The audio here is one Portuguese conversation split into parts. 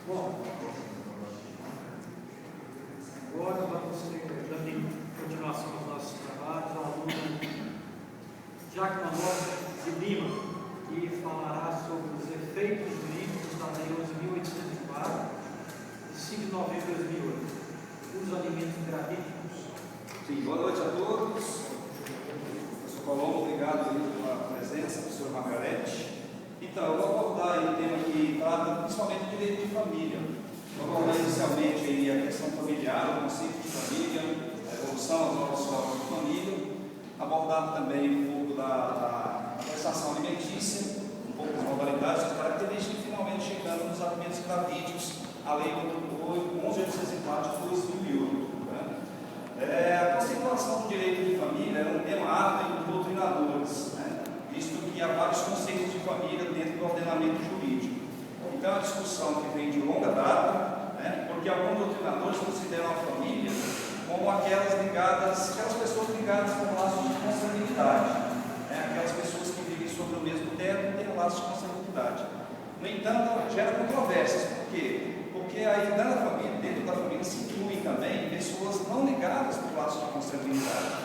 Bom, agora vamos ter, dando continuação aos nossos trabalhos, a aluna Jackman de Lima, que falará sobre os efeitos jurídicos da Lei 11.804, de 5 de novembro de 2008, os alimentos gravídicos. Sim, boa noite a todos. Professor Colombo, obrigado pela presença, professor Margarete. Então, eu vou abordar aí um tema que trata principalmente do direito de família. Vou abordar inicialmente aí a questão familiar, o conceito de família, a evolução, as novas formas de família. Abordar também um pouco da prestação alimentícia, um pouco das modalidades, as características e finalmente chegando nos alimentos gravídicos, a Lei 11.804 de 2008. A conceituação do direito de família é um tema árduo dos doutrinadores, visto que há vários conceitos de família dentro do ordenamento jurídico. Então, é uma discussão que vem de longa data, porque alguns doutrinadores consideram a família como aquelas pessoas ligadas com laços de consanguinidade, aquelas pessoas que vivem sobre o mesmo teto e têm laços de consanguinidade. No entanto, gera controvérsias. Por quê? Porque aí dentro da família se incluem também pessoas não ligadas por laços de consanguinidade.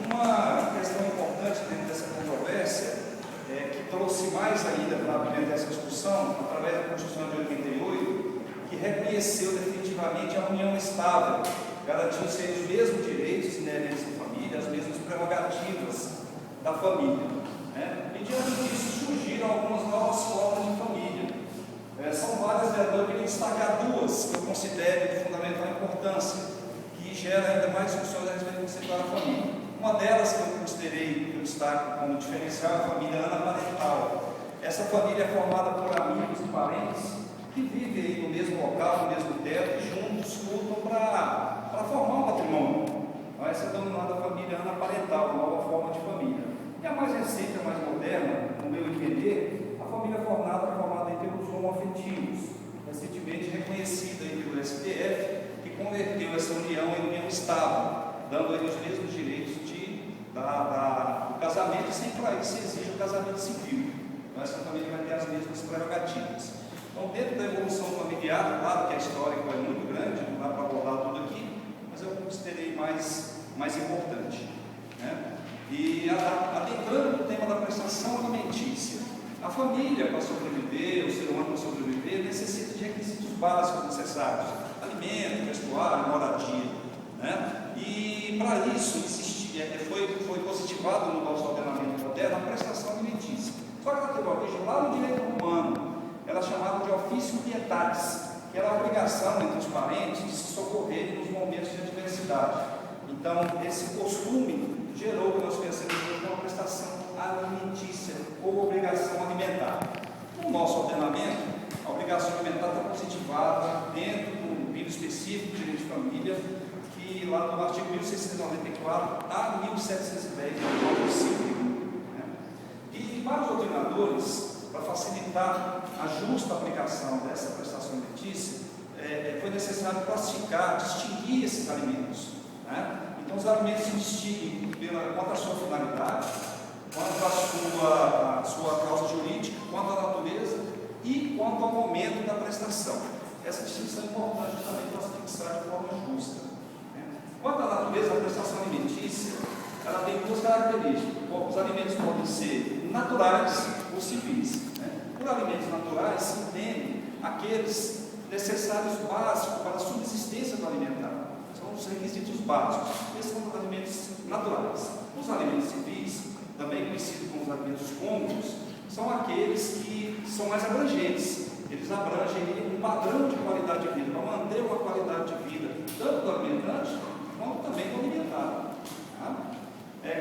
Uma questão importante dentro dessa controvérsia, que trouxe mais ainda para abrir essa discussão, através da Constituição de 88, que reconheceu definitivamente a união estável, garantindo os mesmos direitos inerentes à família, as mesmas prerrogativas da família. E diante disso surgiram algumas novas formas de família. São várias, eu queria destacar duas que eu considero de fundamental importância, que gera ainda mais discussões a respeito do conceito da família. Uma delas que eu considerei, que eu destaco como diferencial, é a família anaparental. Essa família é formada por amigos e parentes que vivem aí no mesmo local, no mesmo teto, e juntos lutam para formar um patrimônio. Essa é denominada família anaparental, uma nova forma de família. E a mais recente, a mais moderna, no meu entender, a família formada aí pelos homoafetivos, recentemente reconhecida aí pelo STF, que converteu essa união em união estável, dando aí os mesmos direitos do casamento, sem para isso se exige o casamento civil. Então, essa família vai ter as mesmas prerrogativas. Então, dentro da evolução familiar, claro que a história é muito grande, não dá para abordar tudo aqui, mas eu considerei mais importante. E adentrando no tema da prestação alimentícia, a família, para sobreviver, o ser humano para sobreviver, necessita de requisitos básicos necessários: alimento, vestuário, moradia. E para isso foi positivado no nosso ordenamento moderno a prestação alimentícia. Só que ela teve origem lá no direito romano, ela é chamada de officio pietatis, que era a obrigação entre os parentes de se socorrerem nos momentos de adversidade. Então, esse costume gerou que nós pensamos em uma prestação alimentícia ou obrigação alimentar. No nosso ordenamento, a obrigação alimentar está positivada dentro do livro específico de direito de família, que lá no artigo 1694 a 1710 do Código Civil. E para os doutrinadores, para facilitar a justa aplicação dessa prestação alimentícia, foi necessário classificar, distinguir esses alimentos. Então, os alimentos se distinguem quanto à sua finalidade, quanto à sua causa jurídica, quanto à natureza e quanto ao momento da prestação. Essa distinção é importante também para se fixar de forma justa. Quanto à natureza da prestação alimentícia, ela tem duas características. Os alimentos podem ser naturais ou civis. Por alimentos naturais se entende aqueles necessários básicos para a subsistência do alimentar. São os requisitos básicos. Esses são os alimentos naturais. Os alimentos civis, também conhecidos como os alimentos cômodos, são aqueles que são mais abrangentes. Eles abrangem um padrão de qualidade de vida, para manter uma qualidade de vida, tanto do alimentante, quanto também do alimentado.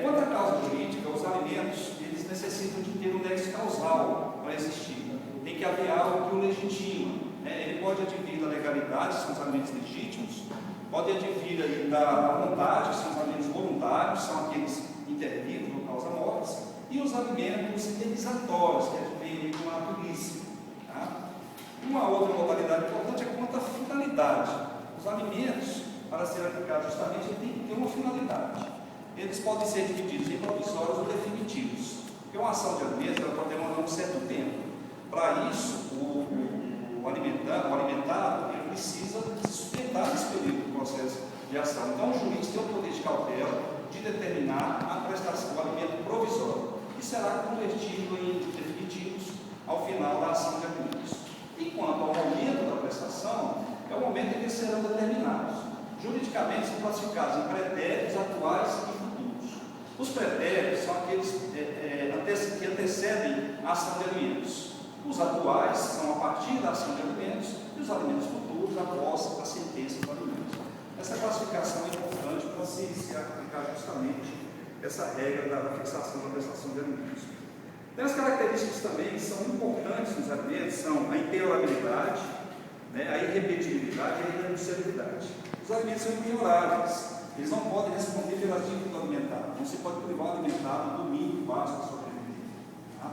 Quanto à causa jurídica, os alimentos eles necessitam de ter um nexo causal para existir. Tem que haver algo que o legitima. Ele pode advir da legalidade, são os alimentos legítimos, pode advir aí da vontade, são os alimentos voluntários, são aqueles interditos ou causa mortes, e os alimentos indenizatórios, que advêm do ato ilícito. Uma outra modalidade importante é quanto à finalidade. Os alimentos, para serem aplicados justamente, têm que ter uma finalidade. Eles podem ser divididos em provisórios ou definitivos. Porque uma ação de alimentos ela pode demorar um certo tempo. Para isso, o alimentado ele precisa se sustentar nesse período do processo de ação. Então, o juiz tem o poder de cautela de determinar a prestação do alimento provisório, que será convertido em definitivos ao final da ação de alimentos. E quanto ao momento da prestação, é o momento em que serão determinados. Juridicamente são classificados em pretéritos, atuais e futuros. Os pretéritos são aqueles que antecedem a ação de alimentos. Os atuais são a partir da ação de alimentos e os alimentos futuros após a sentença do alimento. Essa classificação é importante para se aplicar justamente essa regra da fixação da prestação de alimentos. Tem as características também que são importantes nos alimentos, são a impenhorabilidade, a irrepetibilidade e a irrenunciabilidade. Os alimentos são impenhoráveis, eles não podem responder pela dívida alimentar, não se pode privar o alimentado do mínimo básico da sobreviver. Tá?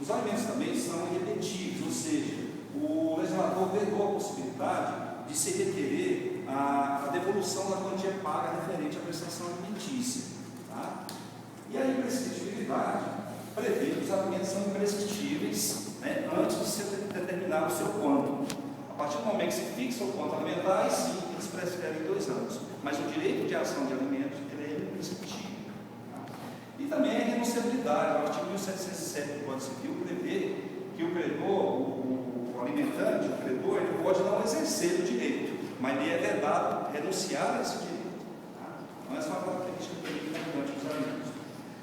Os alimentos também são irrepetíveis, ou seja, o legislador vedou a possibilidade de se requerer a devolução da quantia paga referente à prestação alimentícia. Tá? E a imprescritibilidade prevê que os alimentos são imprescritíveis antes de se determinar o seu quanto. A partir do momento que se fixa o quanto alimentar, aí sim, eles prescrevem 2 anos. Mas o direito de ação de alimentos ele é imprescritível. Tá? E também a renunciabilidade. O artigo 1707 do Código Civil prevê que o credor, o alimentante, o credor, ele pode não exercer o direito, mas lhe é vedado renunciar a esse direito. Tá? Então, essa é uma característica bem importante dos alimentos.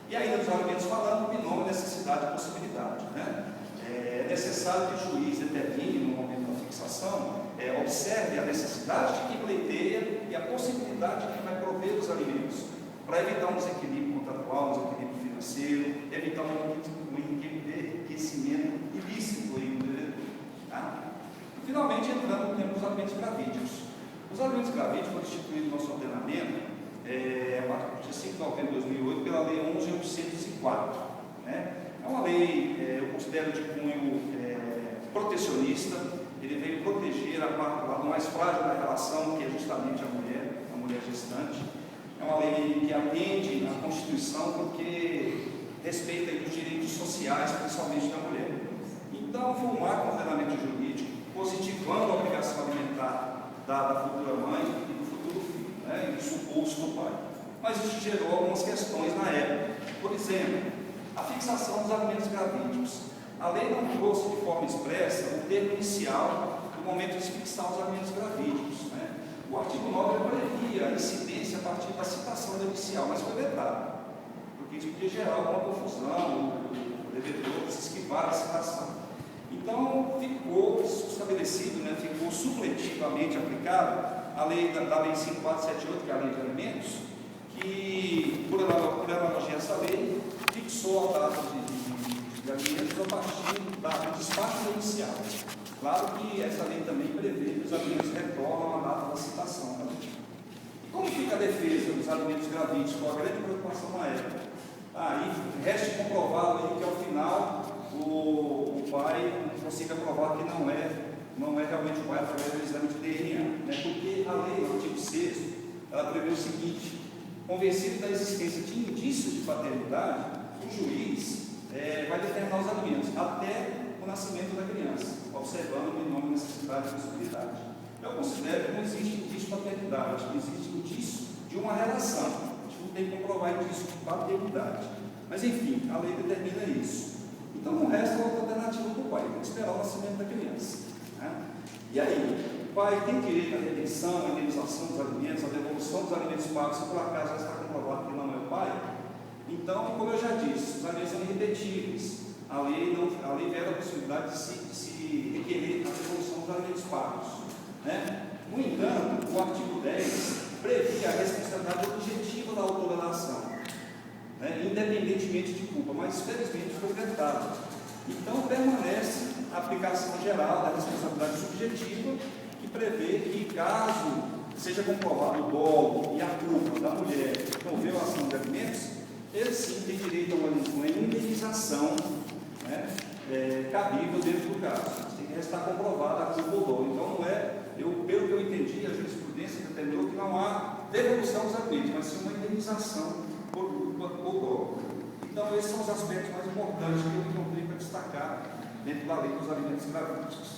E ainda dos alimentos falando, o binômio necessidade e possibilidade. É necessário que o juiz determine no momento da fixação, observe a necessidade de quem pleiteia e a possibilidade de quem vai prover os alimentos, para evitar um desequilíbrio contratual, um desequilíbrio financeiro, evitar um enriquecimento ilícito do devedor. Tá? E, finalmente, entrando no tema dos alimentos gravídicos. Os alimentos gravídicos foram instituídos no nosso ordenamento a partir de 5 de novembro de 2008 pela Lei 11.804. É uma lei, eu considero de cunho protecionista. Ele veio proteger a parte do lado mais frágil da relação, que é justamente a mulher gestante. É uma lei que atende à Constituição porque respeita os direitos sociais, principalmente da mulher. Então, foi um marco no ordenamento jurídico, positivando a obrigação alimentar da futura mãe e do futuro filho, e do suposto do pai. Mas isso gerou algumas questões na época. Por exemplo, a fixação dos alimentos gravídicos. A lei não trouxe de forma expressa o termo inicial do momento de se fixar os alimentos gravídicos. O artigo 9 previa a incidência a partir da citação do inicial, mas foi vetado, porque isso podia gerar alguma confusão, o devedor se esquivar da citação. Então, ficou estabelecido, ficou supletivamente aplicado a lei da Lei 5478, que é a Lei de Alimentos, que, por analogia a essa lei, fixou a data de alimentos a partir do despacho inicial. Claro que essa lei também prevê que os alimentos retornam à data da citação. E como fica a defesa dos alimentos gravídicos? Com a grande preocupação na época. Aí resta comprovado que ao final o pai consiga provar que não é realmente o pai através do exame de DNA. Porque a lei, no artigo 6º, ela prevê o seguinte: convencido da existência de indícios de paternidade, o juiz vai determinar os alimentos até o nascimento da criança, observando o binômio necessidade e possibilidade. Eu considero que não existe indício de paternidade, existe indício de uma relação. A gente não tem que comprovar indício de paternidade. Mas, enfim, a lei determina isso. Então, não resta outra alternativa para o pai, tem que esperar o nascimento da criança. E aí, o pai tem direito à retenção, à indenização dos alimentos, à devolução dos alimentos pagos, se por acaso já está comprovado que não é o pai. Então, como eu já disse, os alimentos são irrepetíveis. A lei veda a possibilidade de se requerer a devolução dos alimentos pagos. No entanto, o artigo 10 previa a responsabilidade objetiva da autora da ação, independentemente de culpa, mas felizmente foi vetado. Então, permanece a aplicação geral da responsabilidade subjetiva, que prevê que, caso seja comprovado o dolo e a culpa da mulher que promoveu a ação de alimentos, ele sim tem direito a uma indenização cabível dentro do caso. Tem que restar comprovada a culpa ou dolo. Então, não é, pelo que eu entendi, a jurisprudência determinou que não há devolução dos alimentos, mas sim uma indenização por dolo. Então, esses são os aspectos mais importantes que eu encontrei para destacar dentro da lei dos alimentos gratuitos,